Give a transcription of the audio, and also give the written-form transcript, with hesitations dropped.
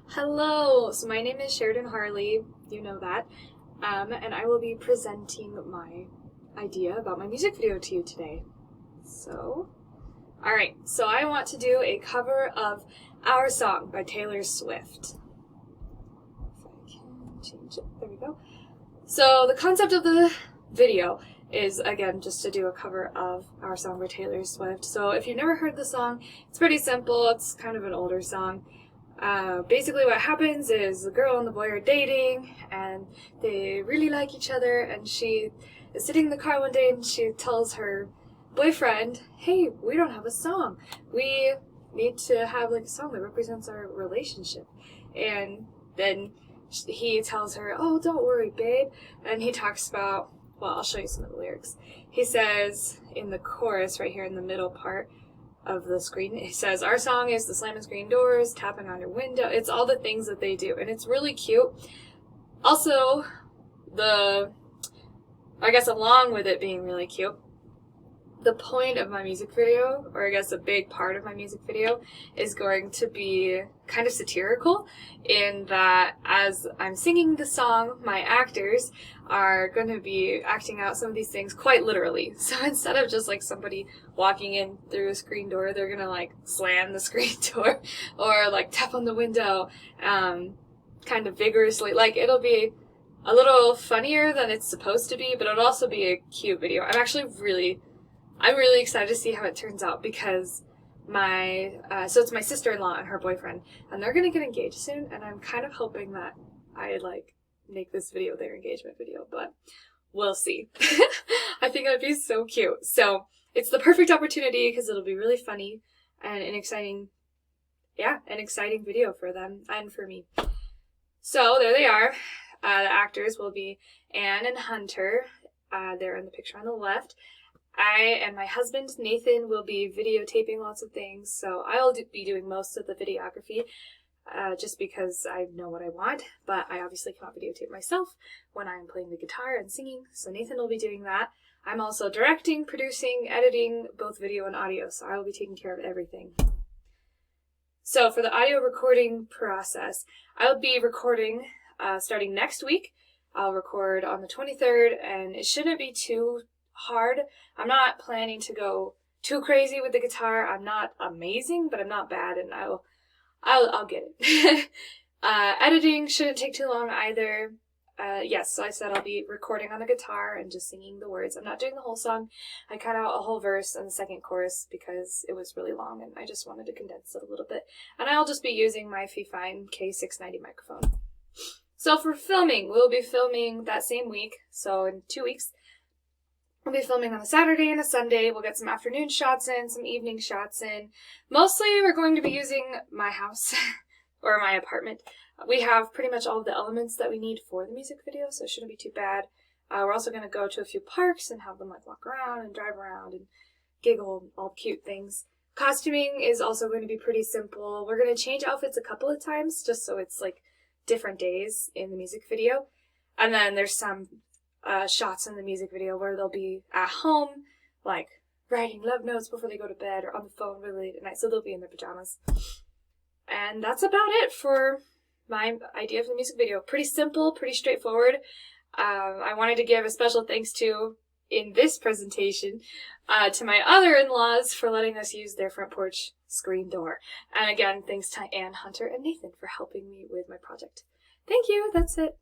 Hello, so my name is Sheridan Harley, you know that, and I will be presenting my idea about my music video to you today. Alright, so I want to do a cover of Our Song by Taylor Swift. If I can change it, there we go. So the concept of the video is, again, just to do a cover of Our Song by Taylor Swift. So if you've never heard the song, it's pretty simple, it's kind of an older song. Basically what happens is the girl and the boy are dating and they really like each other, and she is sitting in the car one day and she tells her boyfriend, hey, we don't have a song. We need to have like a song that represents our relationship. And then he tells her, oh, don't worry, babe. And he talks about, well, I'll show you some of the lyrics. He says in the chorus right here in the middle part of the screen, it says, our song is the slamming screen doors, tapping on your window. It's all the things that they do, and it's really cute. Also, I guess along with it being really cute, the point of my music video, or I guess a big part of my music video, is going to be kind of satirical in that as I'm singing the song, my actors are going to be acting out some of these things quite literally. So instead of just like somebody walking in through a screen door, they're going to like slam the screen door or like tap on the window kind of vigorously. Like, it'll be a little funnier than it's supposed to be, but it'll also be a cute video. I'm really excited to see how it turns out, because so it's my sister-in-law and her boyfriend, and they're gonna get engaged soon, and I'm kind of hoping that I make this video their engagement video, but we'll see. I think it'd be so cute. So it's the perfect opportunity because it'll be really funny and an exciting video for them and for me. So there they are. The actors will be Anne and Hunter. They're in the picture on the left. I and my husband, Nathan, will be videotaping lots of things, so I'll be doing most of the videography, just because I know what I want, but I obviously cannot videotape myself when I'm playing the guitar and singing, so Nathan will be doing that. I'm also directing, producing, editing, both video and audio, so I will be taking care of everything. So for the audio recording process, I'll be recording starting next week. I'll record on the 23rd, and it shouldn't be too hard. I'm not planning to go too crazy with the guitar. I'm not amazing, but I'm not bad, and I'll get it. Editing shouldn't take too long either. Yes, so I said I'll be recording on the guitar and just singing the words. I'm not doing the whole song. I cut out a whole verse and the second chorus because it was really long and I just wanted to condense it a little bit. And I'll just be using my Fifine K690 microphone. So for filming, we'll be filming that same week, so in 2 weeks. We'll be filming on a Saturday and a Sunday. We'll get some afternoon shots in, some evening shots in. Mostly we're going to be using my house or my apartment. We have pretty much all of the elements that we need for the music video, so it shouldn't be too bad. We're also going to go to a few parks and have them like walk around and drive around and giggle, all cute things. Costuming is also going to be pretty simple. We're going to change outfits a couple of times just so it's like different days in the music video. And then there's some shots in the music video where they'll be at home, like writing love notes before they go to bed or on the phone really late at night, so they'll be in their pajamas. And that's about it for my idea for the music video. Pretty simple, pretty straightforward. I wanted to give a special thanks to, in this presentation, to my other in-laws for letting us use their front porch screen door. And again, thanks to Anne, Hunter, and Nathan for helping me with my project. Thank you, that's it.